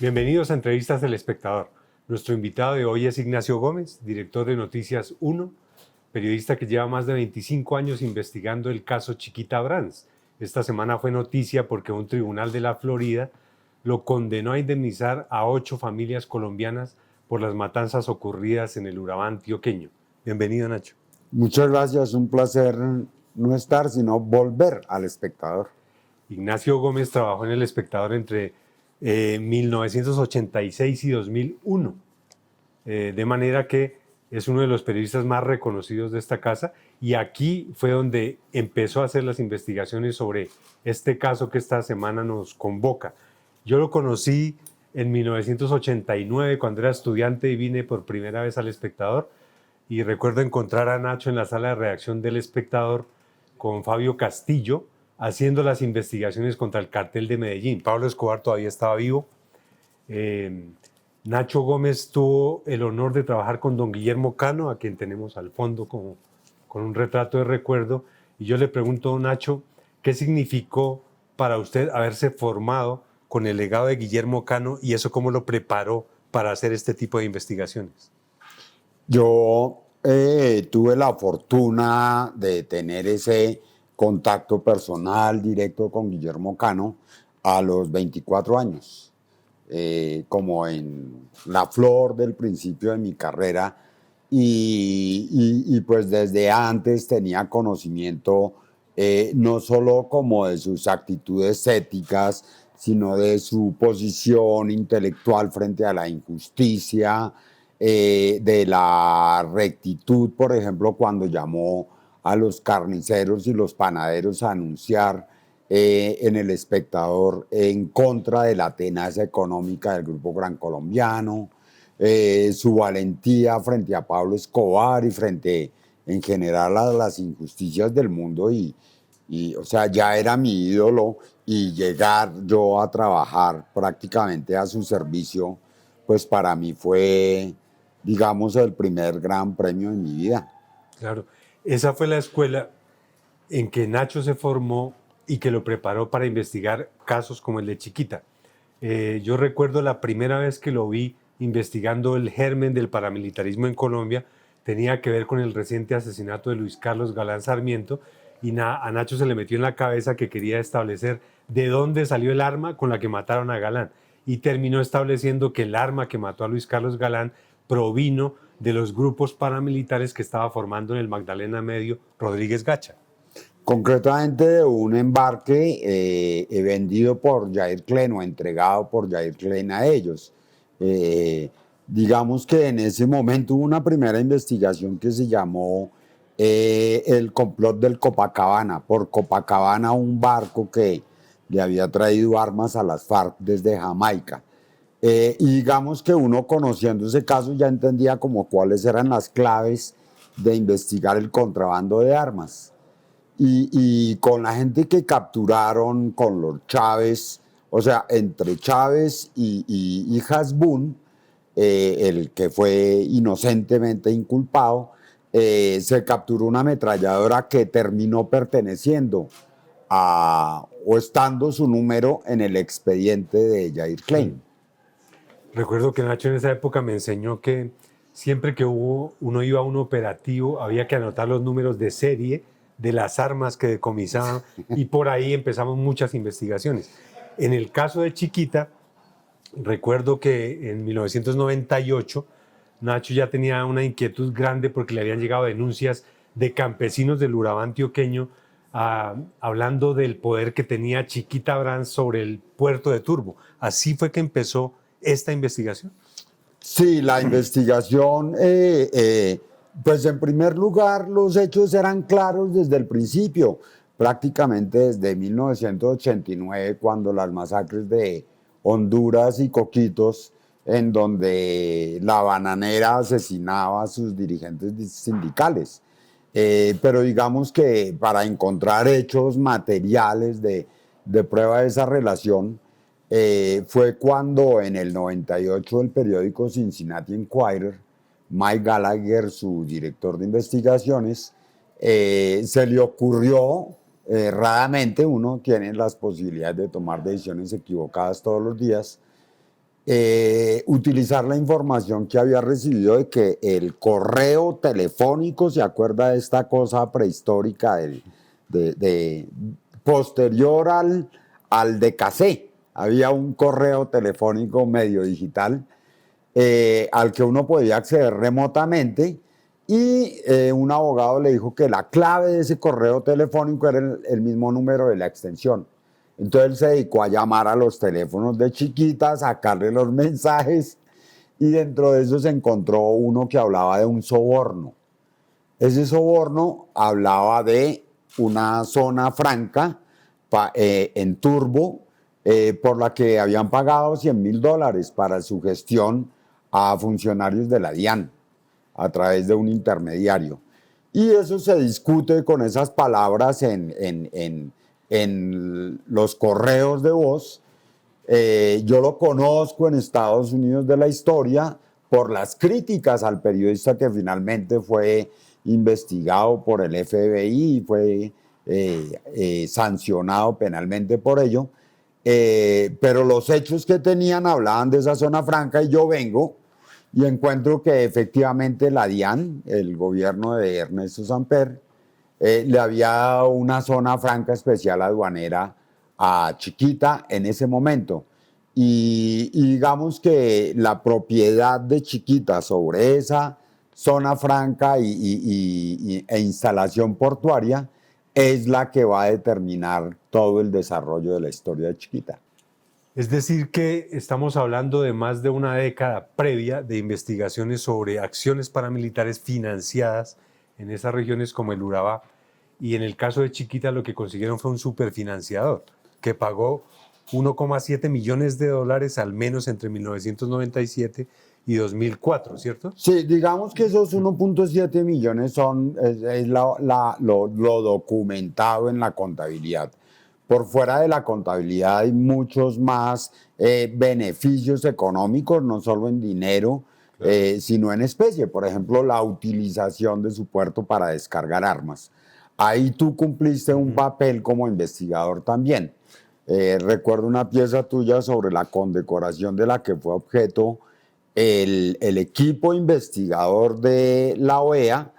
Bienvenidos a Entrevistas del Espectador. Nuestro invitado de hoy es Ignacio Gómez, director de Noticias 1, periodista que lleva más de 25 años investigando el caso Chiquita Brands. Esta semana fue noticia porque un tribunal de la Florida lo condenó a indemnizar a 8 familias colombianas por las matanzas ocurridas en el Urabá antioqueño. Bienvenido, Nacho. Muchas gracias, un placer no estar, sino volver al Espectador. Ignacio Gómez trabajó en El Espectador entre 1986 y 2001, de manera que es uno de los periodistas más reconocidos de esta casa, y aquí fue donde empezó a hacer las investigaciones sobre este caso que esta semana nos convoca. Yo lo conocí en 1989 cuando era estudiante y vine por primera vez al Espectador, y recuerdo encontrar a Nacho en la sala de redacción del Espectador con Fabio Castillo haciendo las investigaciones contra el cartel de Medellín. Pablo Escobar todavía estaba vivo. Nacho Gómez tuvo el honor de trabajar con don Guillermo Cano, a quien tenemos al fondo con un retrato de recuerdo. Y yo le pregunto, don Nacho, ¿qué significó para usted haberse formado con el legado de Guillermo Cano y eso cómo lo preparó para hacer este tipo de investigaciones? Yo tuve la fortuna de tener ese contacto personal directo con Guillermo Cano a los 24 años, como en la flor del principio de mi carrera, y pues desde antes tenía conocimiento no solo como de sus actitudes éticas, sino de su posición intelectual frente a la injusticia, de la rectitud, por ejemplo, cuando llamó a los carniceros y los panaderos a anunciar en El Espectador en contra de la tenaza económica del Grupo Gran Colombiano, su valentía frente a Pablo Escobar y frente en general a las injusticias del mundo, o sea, ya era mi ídolo, y llegar yo a trabajar prácticamente a su servicio, pues para mí fue, digamos, el primer gran premio de mi vida. Claro, esa fue la escuela en que Nacho se formó y que lo preparó para investigar casos como el de Chiquita. Yo recuerdo la primera vez que lo vi investigando el germen del paramilitarismo en Colombia, tenía que ver con el reciente asesinato de Luis Carlos Galán Sarmiento, y a Nacho se le metió en la cabeza que quería establecer de dónde salió el arma con la que mataron a Galán, y terminó estableciendo que el arma que mató a Luis Carlos Galán provino de los grupos paramilitares que estaba formando en el Magdalena Medio Rodríguez Gacha. Concretamente de un embarque vendido por Jair Klein o entregado por Jair Klein a ellos. Digamos que en ese momento hubo una primera investigación que se llamó el complot del Copacabana. Por Copacabana, un barco que le había traído armas a las FARC desde Jamaica. Y digamos que uno, conociendo ese caso, ya entendía como cuáles eran las claves de investigar el contrabando de armas. Y con la gente que capturaron, con los Chávez, o sea, entre Chávez y Hasbún, el que fue inocentemente inculpado, se capturó una ametralladora que terminó perteneciendo o estando su número en el expediente de Jair Klein. Recuerdo que Nacho en esa época me enseñó que siempre que uno iba a un operativo había que anotar los números de serie de las armas que decomisaban, y por ahí empezamos muchas investigaciones. En el caso de Chiquita, recuerdo que en 1998 Nacho ya tenía una inquietud grande porque le habían llegado denuncias de campesinos del Urabá antioqueño hablando del poder que tenía Chiquita Brands sobre el puerto de Turbo. Así fue que empezó esta investigación. Sí, la investigación, pues en primer lugar, los hechos eran claros desde el principio, prácticamente desde 1989, cuando las masacres de Honduras y Coquitos, en donde la bananera asesinaba a sus dirigentes sindicales. Pero digamos que para encontrar hechos materiales de prueba de esa relación, fue cuando en el 98 el periódico Cincinnati Enquirer, Mike Gallagher, su director de investigaciones, se le ocurrió, erradamente, uno tiene las posibilidades de tomar decisiones equivocadas todos los días, utilizar la información que había recibido de que el correo telefónico, ¿se acuerda de esta cosa prehistórica de posterior al de casé? Había un correo telefónico medio digital al que uno podía acceder remotamente y un abogado le dijo que la clave de ese correo telefónico era el mismo número de la extensión. Entonces él se dedicó a llamar a los teléfonos de Chiquita, sacarle los mensajes y dentro de eso se encontró uno que hablaba de un soborno. Ese soborno hablaba de una zona franca en Turbo por la que habían pagado $100.000 para su gestión a funcionarios de la DIAN a través de un intermediario. Y eso se discute con esas palabras en los correos de voz. Yo lo conozco en Estados Unidos de la historia por las críticas al periodista que finalmente fue investigado por el FBI y fue sancionado penalmente por ello. Pero los hechos que tenían hablaban de esa zona franca y yo vengo y encuentro que efectivamente la DIAN, el gobierno de Ernesto Samper, le había dado una zona franca especial aduanera a Chiquita en ese momento. Y digamos que la propiedad de Chiquita sobre esa zona franca e instalación portuaria es la que va a determinar todo el desarrollo de la historia de Chiquita. Es decir, que estamos hablando de más de una década previa de investigaciones sobre acciones paramilitares financiadas en esas regiones como el Urabá. Y en el caso de Chiquita lo que consiguieron fue un superfinanciador que pagó $1,7 millones al menos entre 1997 y 2004, ¿cierto? Sí, digamos que esos 1,7 millones es lo documentado en la contabilidad. Por fuera de la contabilidad hay muchos más beneficios económicos, no solo en dinero, claro, sino en especie. Por ejemplo, la utilización de su puerto para descargar armas. Ahí tú cumpliste un papel como investigador también. Recuerdo una pieza tuya sobre la condecoración de la que fue objeto el equipo investigador de la OEA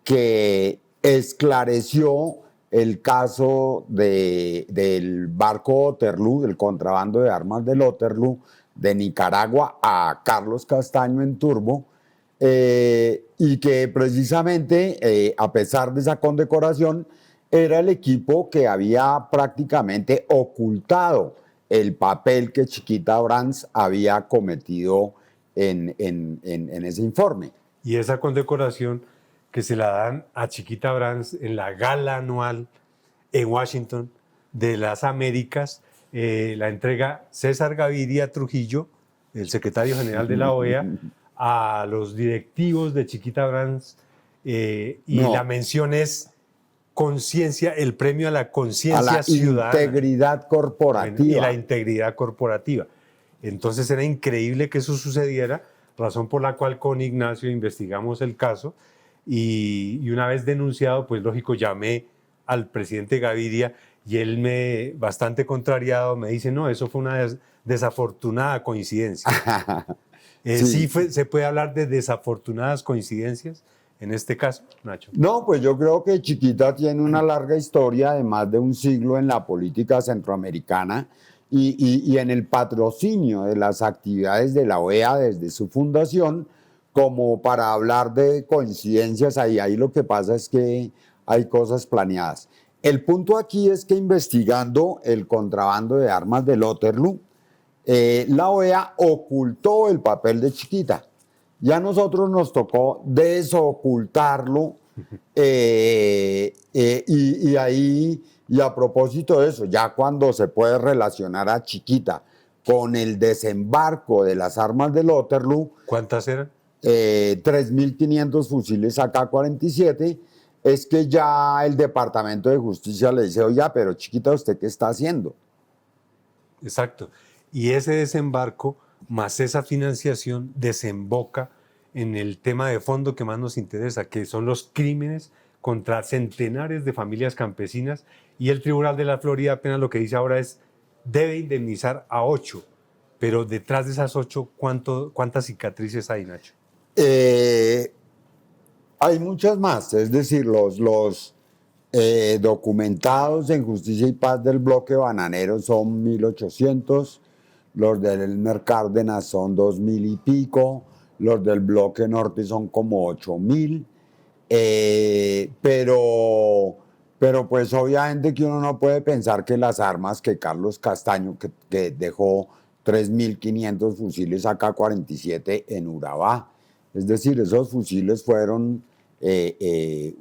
que esclareció el caso del barco Waterloo, del contrabando de armas del Waterloo, de Nicaragua a Carlos Castaño en Turbo, y que precisamente, a pesar de esa condecoración, era el equipo que había prácticamente ocultado el papel que Chiquita Brands había cometido en ese informe. Y esa condecoración que se la dan a Chiquita Brands en la gala anual en Washington de las Américas, la entrega César Gaviria Trujillo, el secretario general de la OEA, a los directivos de Chiquita Brands, la mención es conciencia, el premio a la conciencia ciudadana. Integridad corporativa. Y la integridad corporativa. Entonces era increíble que eso sucediera, razón por la cual con Ignacio investigamos el caso y una vez denunciado, pues lógico, llamé al presidente Gaviria y él bastante contrariado, me dice, no, eso fue una desafortunada coincidencia. Sí, ¿se puede hablar de desafortunadas coincidencias en este caso, Nacho? No, pues yo creo que Chiquita tiene una larga historia de más de un siglo en la política centroamericana y en el patrocinio de las actividades de la OEA desde su fundación, como para hablar de coincidencias, ahí lo que pasa es que hay cosas planeadas. El punto aquí es que investigando el contrabando de armas del Waterloo, la OEA ocultó el papel de Chiquita. Ya a nosotros nos tocó desocultarlo y a propósito de eso, ya cuando se puede relacionar a Chiquita con el desembarco de las armas del Waterloo. ¿Cuántas eran? 3.500 fusiles AK-47, es que ya el Departamento de Justicia le dice, oiga, pero Chiquita, ¿usted qué está haciendo? Exacto. Y ese desembarco más esa financiación desemboca en el tema de fondo que más nos interesa, que son los crímenes contra centenares de familias campesinas, y el Tribunal de la Florida apenas lo que dice ahora es debe indemnizar a 8. Pero detrás de esas 8, ¿cuántas cicatrices hay, Nacho? Hay muchas más, es decir, los documentados en Justicia y Paz del bloque bananero son 1.800, los del Elmer Cárdenas son 2.000 y pico, los del bloque norte son como 8.000, pero pues obviamente que uno no puede pensar que las armas que Carlos Castaño, que dejó 3.500 fusiles AK-47 en Urabá, es decir, esos fusiles fueron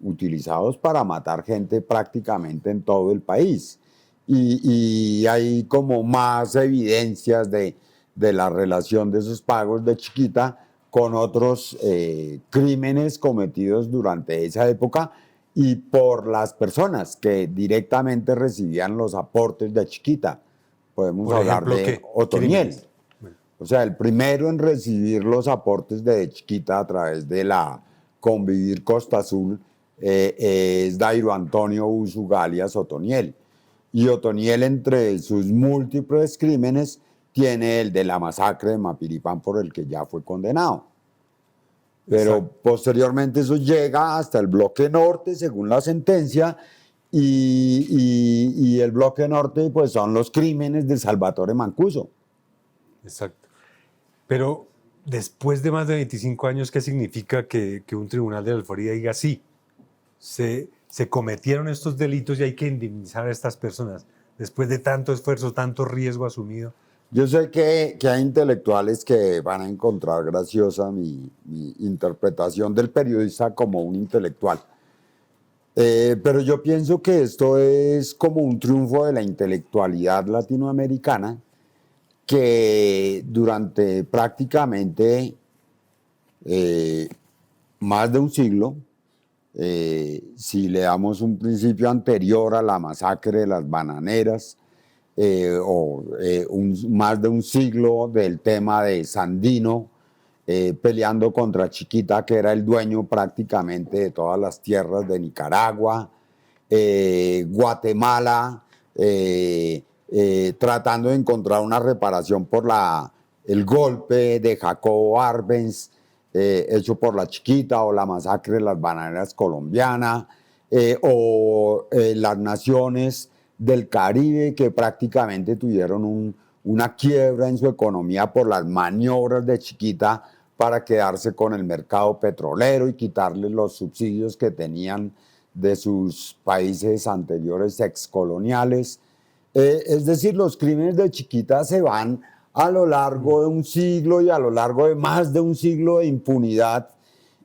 utilizados para matar gente prácticamente en todo el país. Y hay como más evidencias de la relación de esos pagos de Chiquita con otros crímenes cometidos durante esa época y por las personas que directamente recibían los aportes de Chiquita. Podemos Por hablar ejemplo, de ¿qué Otoniel. crímenes? Bueno, O sea, el primero en recibir los aportes de Chiquita a través de la Convivir Costa Azul es Dairo Antonio Usugalias Otoniel. Y Otoniel, entre sus múltiples crímenes, tiene el de la masacre de Mapiripán por el que ya fue condenado. Pero exacto. posteriormente eso llega hasta el bloque norte, según la sentencia, y el bloque norte pues son los crímenes de Salvatore Mancuso. Exacto. Pero después de más de 25 años, ¿qué significa que un tribunal de la Alforía diga sí? Se cometieron estos delitos y hay que indemnizar a estas personas después de tanto esfuerzo, tanto riesgo asumido. Yo sé que hay intelectuales que van a encontrar graciosa mi interpretación del periodista como un intelectual. Pero yo pienso que esto es como un triunfo de la intelectualidad latinoamericana que durante prácticamente más de un siglo, si le damos un principio anterior a la masacre de las bananeras, más de un siglo del tema de Sandino, peleando contra Chiquita, que era el dueño prácticamente de todas las tierras de Nicaragua, Guatemala, tratando de encontrar una reparación por el golpe de Jacobo Arbenz, hecho por la Chiquita, o la masacre de las bananeras colombianas, o las naciones del Caribe que prácticamente tuvieron una quiebra en su economía por las maniobras de Chiquita para quedarse con el mercado petrolero y quitarles los subsidios que tenían de sus países anteriores excoloniales. Es decir, los crímenes de Chiquita se van a lo largo de un siglo y a lo largo de más de un siglo de impunidad.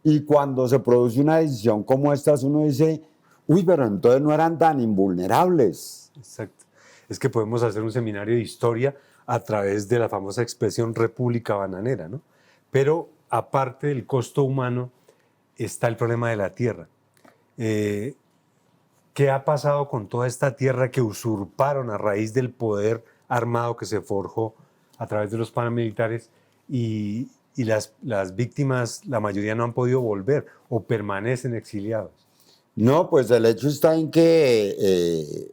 Y cuando se produce una decisión como esta, uno dice, uy, pero entonces no eran tan invulnerables. Exacto. Es que podemos hacer un seminario de historia a través de la famosa expresión República Bananera, ¿no? Pero aparte del costo humano está el problema de la tierra. ¿Qué ha pasado con toda esta tierra que usurparon a raíz del poder armado que se forjó a través de los paramilitares y las víctimas, la mayoría no han podido volver o permanecen exiliados? No, pues el hecho está en que,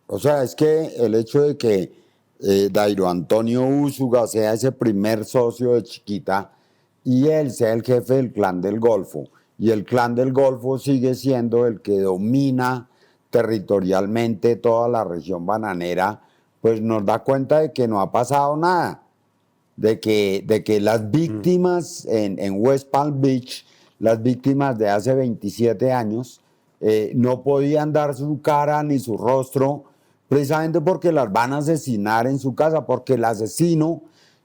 o sea, es que el hecho de que Dairo Antonio Úsuga sea ese primer socio de Chiquita y él sea el jefe del Clan del Golfo, y el Clan del Golfo sigue siendo el que domina territorialmente toda la región bananera, pues nos da cuenta de que no ha pasado nada, de que las víctimas en West Palm Beach, las víctimas de hace 27 años, no podían dar su cara ni su rostro, precisamente porque las van a asesinar en su casa, porque el asesino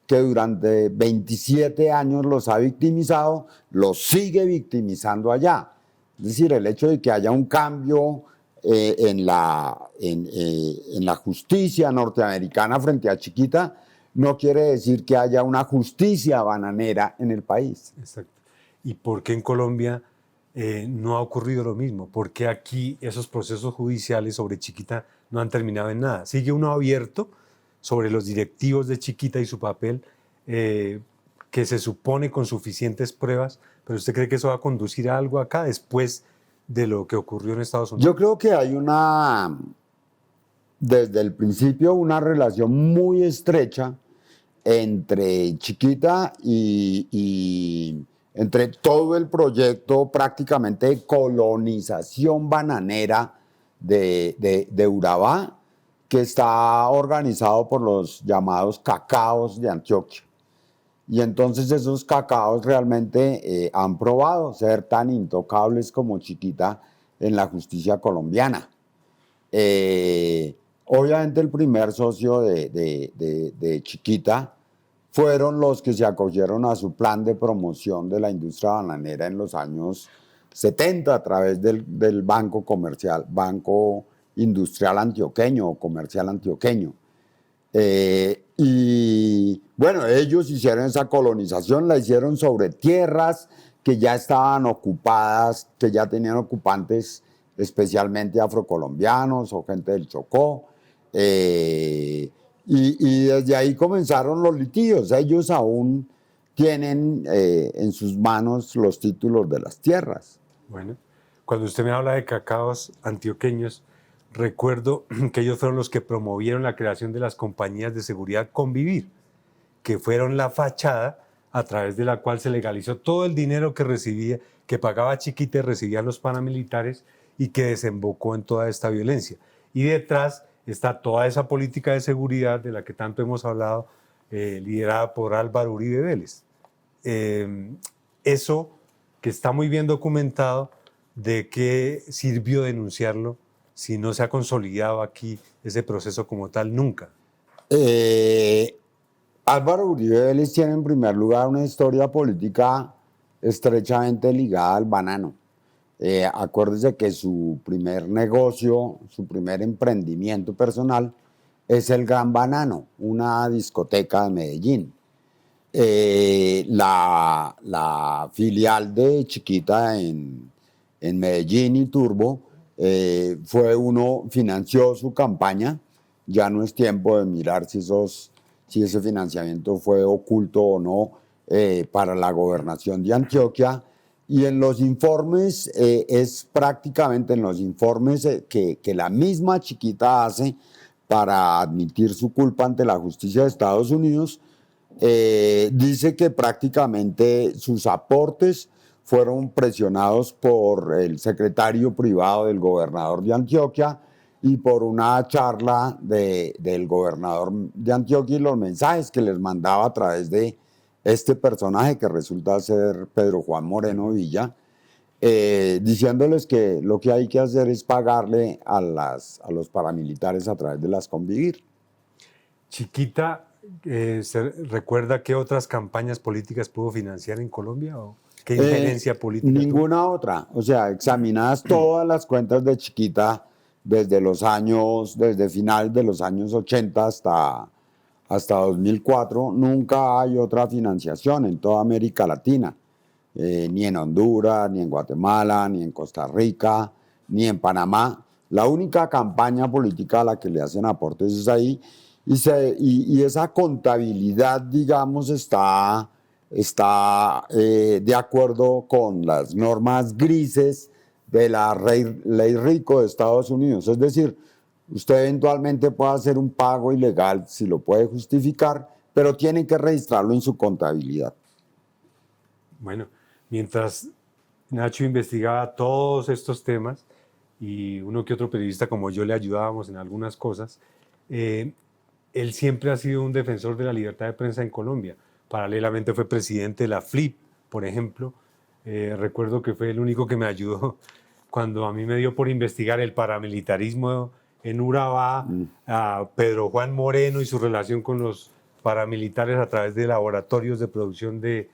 que durante 27 años los ha victimizado, los sigue victimizando allá. Es decir, el hecho de que haya un cambio en la justicia norteamericana frente a Chiquita no quiere decir que haya una justicia bananera en el país. Exacto. ¿Y por qué en Colombia no ha ocurrido lo mismo? ¿Por qué aquí esos procesos judiciales sobre Chiquita no han terminado en nada? Sigue uno abierto sobre los directivos de Chiquita y su papel, que se supone con suficientes pruebas, pero ¿usted cree que eso va a conducir a algo acá después de lo que ocurrió en Estados Unidos? Yo creo que hay desde el principio, una relación muy estrecha entre Chiquita y entre todo el proyecto prácticamente de colonización bananera de Urabá, que está organizado por los llamados cacaos de Antioquia. Y entonces esos cacaos realmente han probado ser tan intocables como Chiquita en la justicia colombiana. Obviamente el primer socio de Chiquita fueron los que se acogieron a su plan de promoción de la industria bananera en los años 70 a través del Banco Comercial, Banco Industrial Antioqueño o Comercial Antioqueño. Y bueno, ellos hicieron esa colonización, la hicieron sobre tierras que ya estaban ocupadas, que ya tenían ocupantes especialmente afrocolombianos o gente del Chocó. Y desde ahí comenzaron los litigios. Ellos aún tienen en sus manos los títulos de las tierras. Bueno, cuando usted me habla de cacaos antioqueños, recuerdo que ellos fueron los que promovieron la creación de las compañías de seguridad Convivir, que fueron la fachada a través de la cual se legalizó todo el dinero que recibía, que pagaba Chiquita y recibían los paramilitares y que desembocó en toda esta violencia. Y detrás está toda esa política de seguridad de la que tanto hemos hablado, liderada por Álvaro Uribe Vélez. Eso que está muy bien documentado, ¿de qué sirvió denunciarlo si no se ha consolidado aquí ese proceso como tal nunca? Álvaro Uribe Vélez tiene en primer lugar una historia política estrechamente ligada al banano. Acuérdese que su primer negocio, su primer emprendimiento personal es el Gran Banano, una discoteca de Medellín. La filial de Chiquita en Medellín y Turbo financió su campaña. Ya no es tiempo de mirar si ese financiamiento fue oculto o no para la gobernación de Antioquia. Y en los informes, es prácticamente en los informes que la misma Chiquita hace para admitir su culpa ante la justicia de Estados Unidos, dice que prácticamente sus aportes fueron presionados por el secretario privado del gobernador de Antioquia y por una charla del gobernador de Antioquia y los mensajes que les mandaba a través de este personaje que resulta ser Pedro Juan Moreno Villa, diciéndoles que lo que hay que hacer es pagarle a los paramilitares a través de las Convivir. Chiquita, ¿se recuerda qué otras campañas políticas pudo financiar en Colombia o qué injerencia política Ninguna tuvo? otra. O sea, examinadas todas las cuentas de Chiquita desde final de los años 80 hasta 2004, nunca hay otra financiación en toda América Latina, ni en Honduras, ni en Guatemala, ni en Costa Rica, ni en Panamá. La única campaña política a la que le hacen aportes es ahí, y esa contabilidad, digamos, está de acuerdo con las normas grises de la ley Rico de Estados Unidos. Es decir, usted eventualmente puede hacer un pago ilegal si lo puede justificar, pero tiene que registrarlo en su contabilidad. Bueno, mientras Nacho investigaba todos estos temas y uno que otro periodista como yo le ayudábamos en algunas cosas, él siempre ha sido un defensor de la libertad de prensa en Colombia. Paralelamente fue presidente de la FLIP, por ejemplo. Recuerdo que fue el único que me ayudó cuando a mí me dio por investigar el paramilitarismo en Urabá, a Pedro Juan Moreno y su relación con los paramilitares a través de laboratorios de producción de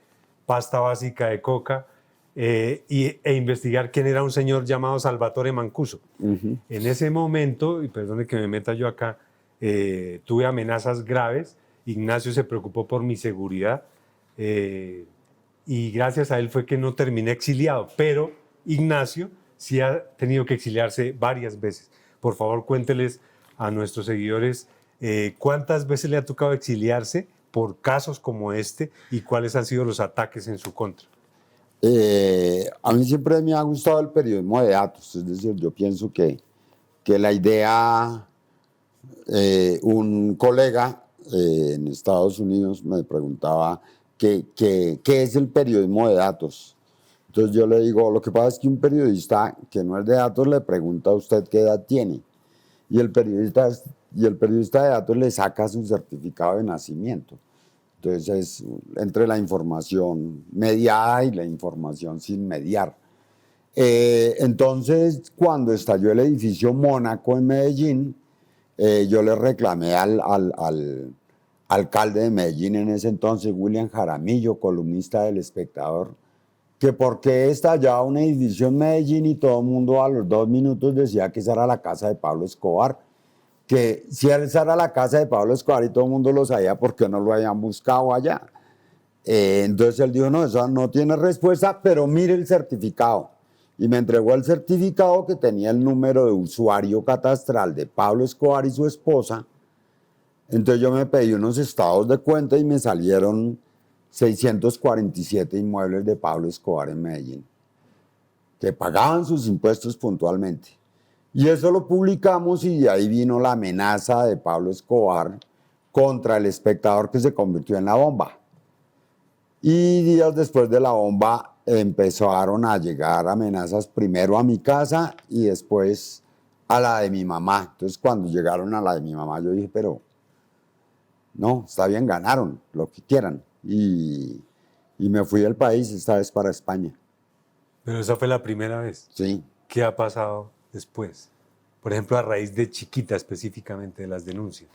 pasta básica de coca, e investigar quién era un señor llamado Salvatore Mancuso. En ese momento, y perdone que me meta yo acá, tuve amenazas graves. Ignacio se preocupó por mi seguridad y gracias a él fue que no terminé exiliado, pero Ignacio sí ha tenido que exiliarse varias veces. Por favor, cuénteles a nuestros seguidores cuántas veces le ha tocado exiliarse por casos como este y cuáles han sido los ataques en su contra. A mí siempre me ha gustado el periodismo de datos, es decir, yo pienso que la idea, un colega en Estados Unidos me preguntaba qué es el periodismo de datos. Entonces yo le digo, lo que pasa es que un periodista que no es de datos le pregunta a usted qué edad tiene y el periodista de datos le saca su certificado de nacimiento. Entonces es entre la información mediada y la información sin mediar. Entonces, cuando estalló el edificio Mónaco en Medellín, yo le reclamé al alcalde de Medellín en ese entonces, William Jaramillo, columnista del Espectador, que por qué estallaba un edificio en Medellín y todo el mundo a los 2 minutos decía que esa era la casa de Pablo Escobar, que si esa era la casa de Pablo Escobar y todo el mundo lo sabía, ¿por qué no lo habían buscado allá? Entonces él dijo, no, eso no tiene respuesta, pero mire el certificado. Y me entregó el certificado que tenía el número de usuario catastral de Pablo Escobar y su esposa. Entonces yo me pedí unos estados de cuenta y me salieron 647 inmuebles de Pablo Escobar en Medellín, que pagaban sus impuestos puntualmente. Y eso lo publicamos y de ahí vino la amenaza de Pablo Escobar contra El Espectador, que se convirtió en la bomba. Y días después de la bomba empezaron a llegar amenazas primero a mi casa y después a la de mi mamá. Entonces cuando llegaron a la de mi mamá yo dije, pero no, está bien, ganaron, lo que quieran. Y me fui del país, esta vez para España. Pero esa fue la primera vez. Sí. ¿Qué ha pasado después? Por ejemplo, a raíz de Chiquita específicamente, de las denuncias.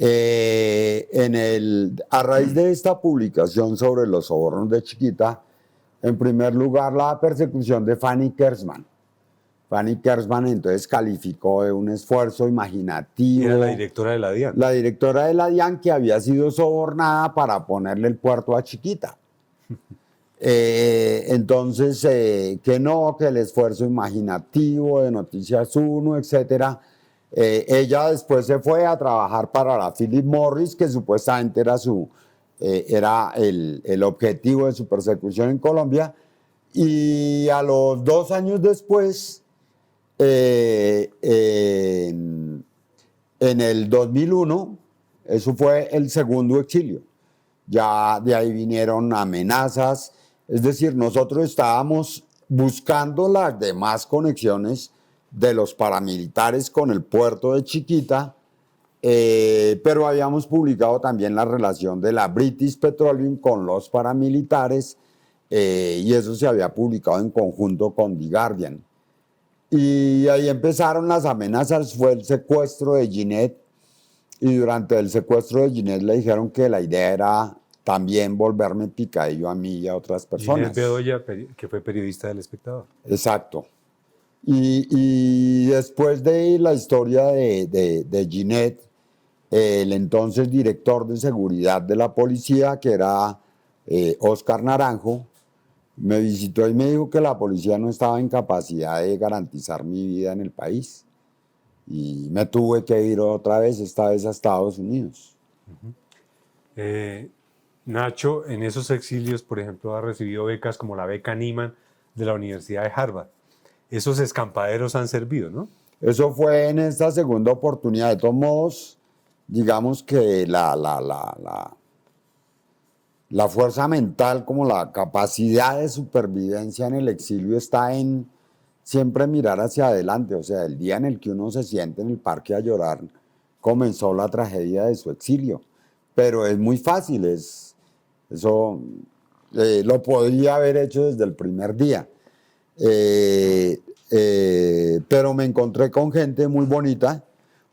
A raíz de esta publicación sobre los sobornos de Chiquita, en primer lugar la persecución de Fanny Kersman. Fanny Kersman entonces calificó de un esfuerzo imaginativo. Era la directora de la DIAN. La directora de la DIAN, que había sido sobornada para ponerle el puerto a Chiquita. Entonces, que no, que el esfuerzo imaginativo de Noticias 1, etcétera. Ella después se fue a trabajar para la Philip Morris, que supuestamente era el objetivo de su persecución en Colombia. Y a los 2 años después, en el 2001, eso fue el segundo exilio. Ya de ahí vinieron amenazas. Es decir, nosotros estábamos buscando las demás conexiones de los paramilitares con el puerto de Chiquita, pero habíamos publicado también la relación de la British Petroleum con los paramilitares, y eso se había publicado en conjunto con The Guardian. Y ahí empezaron las amenazas, fue el secuestro de Ginette, y durante el secuestro de Ginette le dijeron que la idea era también volverme picadillo a mí y a otras personas. Ginette Bedoya, que fue periodista del Espectador. Exacto. Y después de la historia de Ginette, el entonces director de seguridad de la policía, que era Oscar Naranjo, me visitó y me dijo que la policía no estaba en capacidad de garantizar mi vida en el país. Y me tuve que ir otra vez, esta vez a Estados Unidos. Nacho, en esos exilios, por ejemplo, ha recibido becas como la beca Nieman de la Universidad de Harvard. Esos escampaderos han servido, ¿no? Eso fue en esta segunda oportunidad. De todos modos, digamos que la fuerza mental, como la capacidad de supervivencia en el exilio, está en siempre mirar hacia adelante. O sea, el día en el que uno se siente en el parque a llorar, comenzó la tragedia de su exilio. Pero es muy fácil, eso lo podría haber hecho desde el primer día. Pero me encontré con gente muy bonita,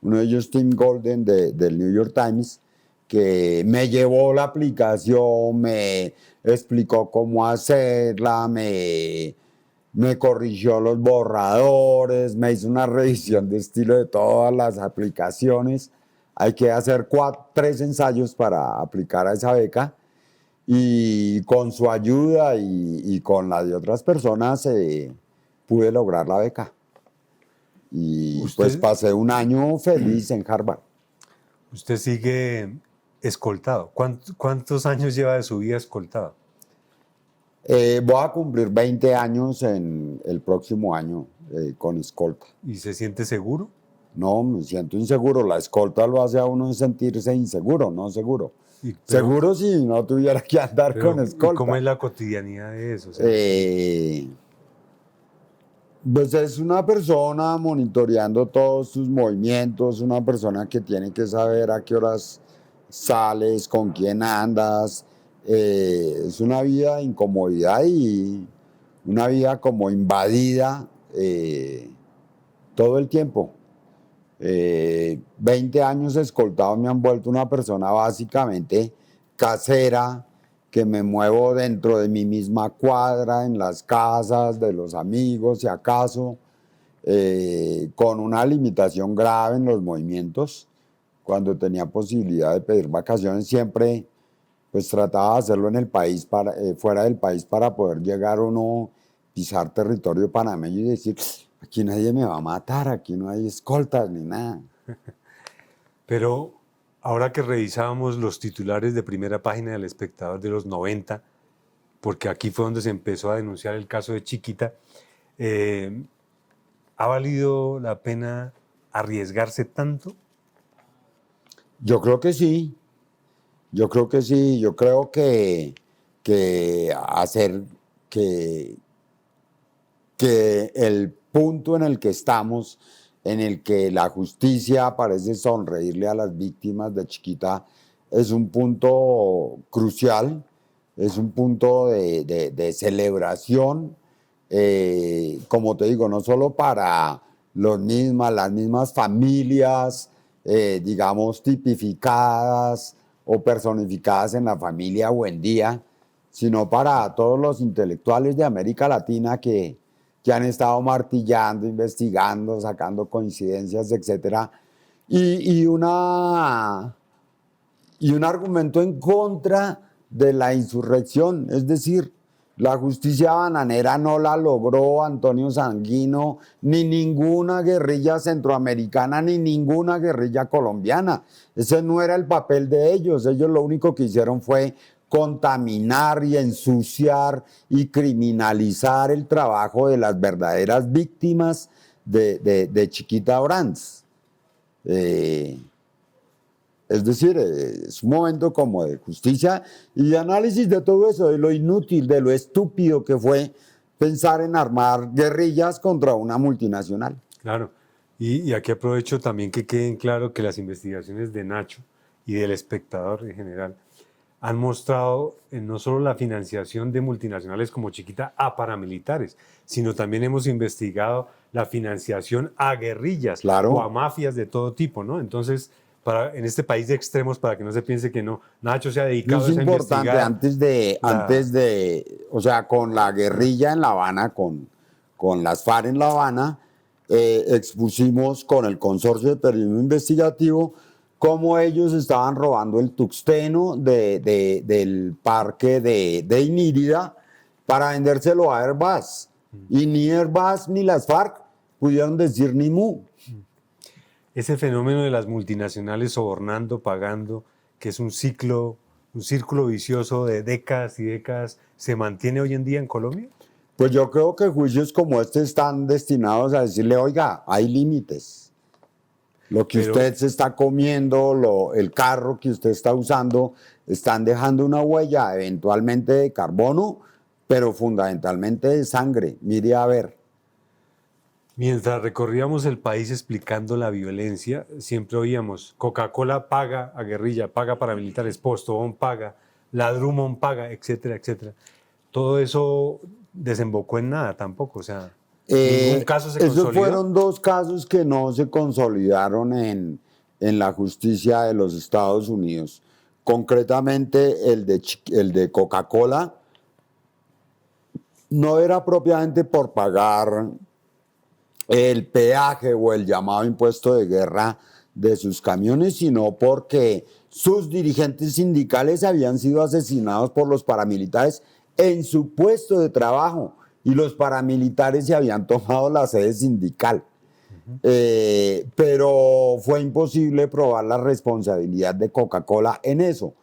uno de ellos Tim Golden del New York Times, que me llevó la aplicación, me explicó cómo hacerla, me corrigió los borradores, me hizo una revisión de estilo de todas las aplicaciones. Hay que hacer 3 ensayos para aplicar a esa beca, y con su ayuda y con la de otras personas pude lograr la beca. Y pues pasé un año feliz en Harvard. Usted sigue escoltado. ¿Cuántos años lleva de su vida escoltado? Voy a cumplir 20 años en el próximo año con escolta. ¿Y se siente seguro? No, me siento inseguro. La escolta lo hace a uno sentirse inseguro, no seguro. Y, pero, Seguro si no tuviera que andar con ¿Y cómo es escolta. la cotidianidad de eso? O sea, Eh, pues es una persona monitoreando todos tus movimientos, una persona que tiene que saber a qué horas sales, con quién andas. Es una vida de incomodidad y una vida como invadida todo el tiempo. 20 años escoltados me han vuelto una persona básicamente casera, que me muevo dentro de mi misma cuadra, en las casas de los amigos, si acaso, con una limitación grave en los movimientos. Cuando tenía posibilidad de pedir vacaciones, siempre pues trataba de hacerlo en el país, fuera del país, para poder llegar uno, pisar territorio panameño y decir, aquí nadie me va a matar, aquí no hay escoltas ni nada. pero ahora que revisábamos los titulares de primera página del Espectador de los 90, porque aquí fue donde se empezó a denunciar el caso de Chiquita, ¿ha valido la pena arriesgarse tanto? Yo creo que sí, yo creo que sí, yo creo que hacer que el punto en el que estamos, en el que la justicia parece sonreírle a las víctimas de Chiquita, es un punto crucial, es un punto de celebración, como te digo, no solo para las mismas familias, digamos, tipificadas o personificadas en la familia Buendía, sino para todos los intelectuales de América Latina que han estado martillando, investigando, sacando coincidencias, etcétera, y, y, una, y un argumento en contra de la insurrección, es decir, la justicia bananera no la logró Antonio Sanguino, ni ninguna guerrilla centroamericana, ni ninguna guerrilla colombiana. Ese no era el papel de ellos. Ellos lo único que hicieron fue contaminar y ensuciar y criminalizar el trabajo de las verdaderas víctimas de Chiquita Brands. Es decir, es un momento como de justicia y de análisis de todo eso, de lo inútil, de lo estúpido que fue pensar en armar guerrillas contra una multinacional. Claro, y aquí aprovecho también que queden claro que las investigaciones de Nacho y del Espectador en general han mostrado no solo la financiación de multinacionales como Chiquita a paramilitares, sino también hemos investigado la financiación a guerrillas, claro, o a mafias de todo tipo, ¿no? Entonces, en este país de extremos, para que no se piense que no, Nacho se ha dedicado a investigar. Es importante, antes de, o sea, con la guerrilla en La Habana, con las FARC en La Habana, expusimos con el Consorcio de Periodismo Investigativo cómo ellos estaban robando el tuxteno del parque de Inírida para vendérselo a Airbus. Y ni Airbus ni las FARC pudieron decir ni mu. Ese fenómeno de las multinacionales sobornando, pagando, que es un círculo vicioso de décadas y décadas, ¿se mantiene hoy en día en Colombia? Pues yo creo que juicios como este están destinados a decirle, oiga, hay límites. Lo que usted se está comiendo, el carro que usted está usando, están dejando una huella eventualmente de carbono, pero fundamentalmente de sangre. Mire a ver. Mientras recorríamos el país explicando la violencia, siempre oíamos, Coca-Cola paga a guerrilla, paga paramilitares, Postobón paga, la Drummond paga, etcétera, etcétera. Todo eso desembocó en nada tampoco, o sea, ningún caso se consolidó. Esos fueron dos casos que no se consolidaron en la justicia de los Estados Unidos. Concretamente, el de Coca-Cola no era propiamente por pagar el peaje o el llamado impuesto de guerra de sus camiones, sino porque sus dirigentes sindicales habían sido asesinados por los paramilitares en su puesto de trabajo y los paramilitares se habían tomado la sede sindical. Pero fue imposible probar la responsabilidad de Coca-Cola en eso,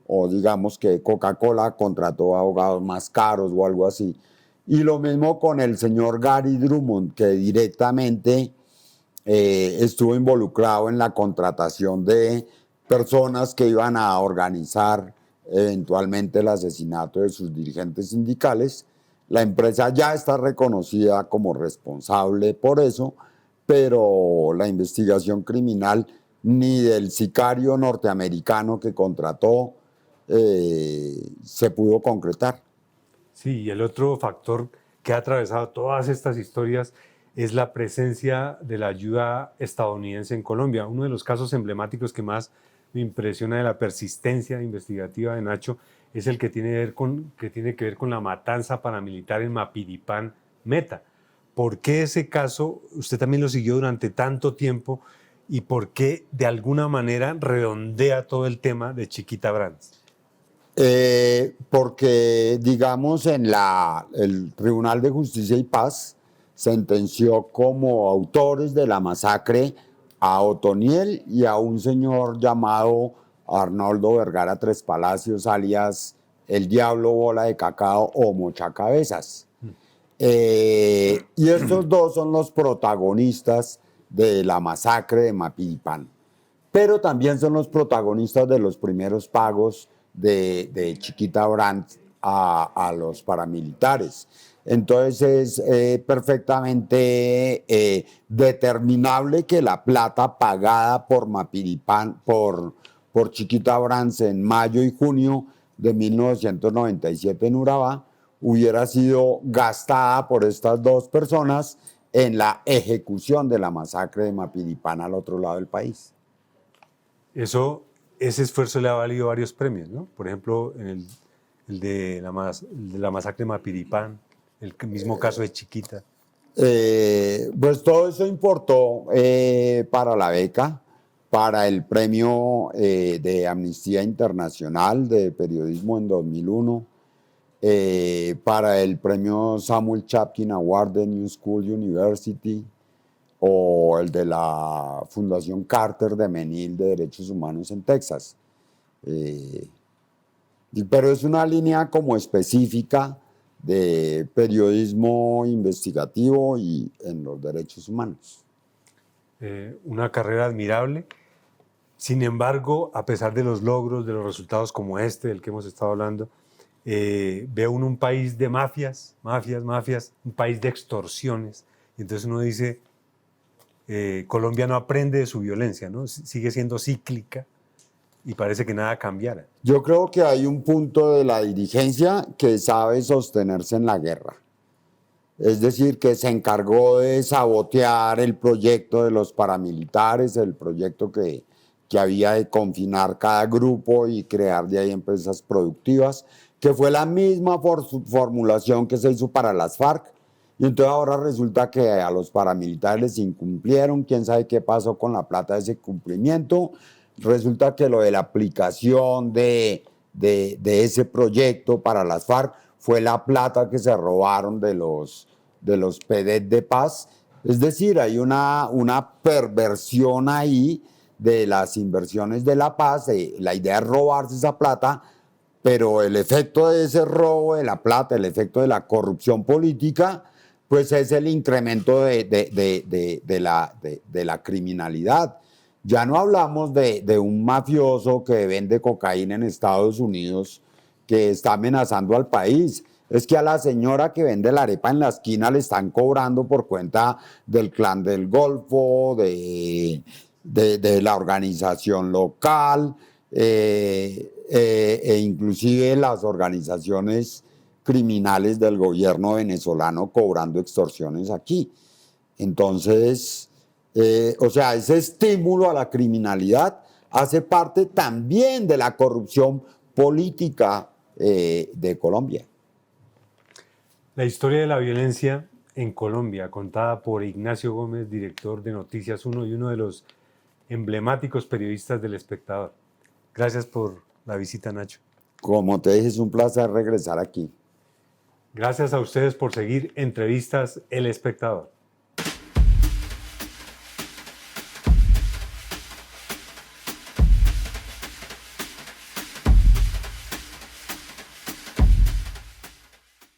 o digamos que Coca-Cola contrató abogados más caros o algo así. Y lo mismo con el señor Gary Drummond, que directamente estuvo involucrado en la contratación de personas que iban a organizar eventualmente el asesinato de sus dirigentes sindicales. La empresa ya está reconocida como responsable por eso, pero la investigación criminal ni del sicario norteamericano que contrató se pudo concretar. Sí, y el otro factor que ha atravesado todas estas historias es la presencia de la ayuda estadounidense en Colombia. Uno de los casos emblemáticos que más me impresiona de la persistencia investigativa de Nacho es el que tiene que ver con la matanza paramilitar en Mapiripán, Meta. ¿Por qué ese caso usted también lo siguió durante tanto tiempo y por qué de alguna manera redondea todo el tema de Chiquita Brands? Porque, digamos, el Tribunal de Justicia y Paz sentenció como autores de la masacre a Otoniel y a un señor llamado Arnoldo Vergara Tres Palacios, alias el Diablo Bola de Cacao o Mochacabezas. Y estos dos son los protagonistas de la masacre de Mapiripán, pero también son los protagonistas de los primeros pagos de Chiquita Brandt a los paramilitares. Entonces es perfectamente determinable que la plata pagada por Mapiripán, por Chiquita Brandt en mayo y junio de 1997 en Urabá, hubiera sido gastada por estas dos personas en la ejecución de la masacre de Mapiripán al otro lado del país. Ese esfuerzo le ha valido varios premios, ¿no? Por ejemplo, el de la masacre de Mapiripán, el mismo caso de Chiquita. Pues todo eso importó para la beca, para el premio de Amnistía Internacional de Periodismo en 2001, para el premio Samuel Chapkin Award de New School University, o el de la Fundación Carter de Menil de Derechos Humanos en Texas. Pero es una línea como específica de periodismo investigativo y en los derechos humanos. Una carrera admirable. Sin embargo, a pesar de los logros, de los resultados como este del que hemos estado hablando, ve uno un país de mafias, un país de extorsiones. Y entonces uno dice, Colombia no aprende de su violencia, ¿no? Sigue siendo cíclica y parece que nada cambiara. Yo creo que hay un punto de la dirigencia que sabe sostenerse en la guerra. Es decir, que se encargó de sabotear el proyecto de los paramilitares, el proyecto que había de confinar cada grupo y crear de ahí empresas productivas, que fue la misma formulación que se hizo para las FARC. Y entonces ahora resulta que a los paramilitares les incumplieron, quién sabe qué pasó con la plata de ese cumplimiento. Resulta que lo de la aplicación de ese proyecto para las FARC fue la plata que se robaron de los PEDET de paz. Es decir, hay una perversión ahí de las inversiones de la paz. La idea es robarse esa plata, pero el efecto de ese robo de la plata, el efecto de la corrupción política, pues es el incremento de la criminalidad. Ya no hablamos de un mafioso que vende cocaína en Estados Unidos que está amenazando al país. Es que a la señora que vende la arepa en la esquina le están cobrando por cuenta del Clan del Golfo, de la organización local, e inclusive las organizaciones criminales del gobierno venezolano cobrando extorsiones aquí. Entonces, o sea, ese estímulo a la criminalidad hace parte también de la corrupción política de Colombia. La historia de la violencia en Colombia, contada por Ignacio Gómez, director de Noticias 1 y uno de los emblemáticos periodistas del Espectador. Gracias por la visita, Nacho. Como te dije, es un placer regresar aquí. Gracias a ustedes por seguir Entrevistas El Espectador.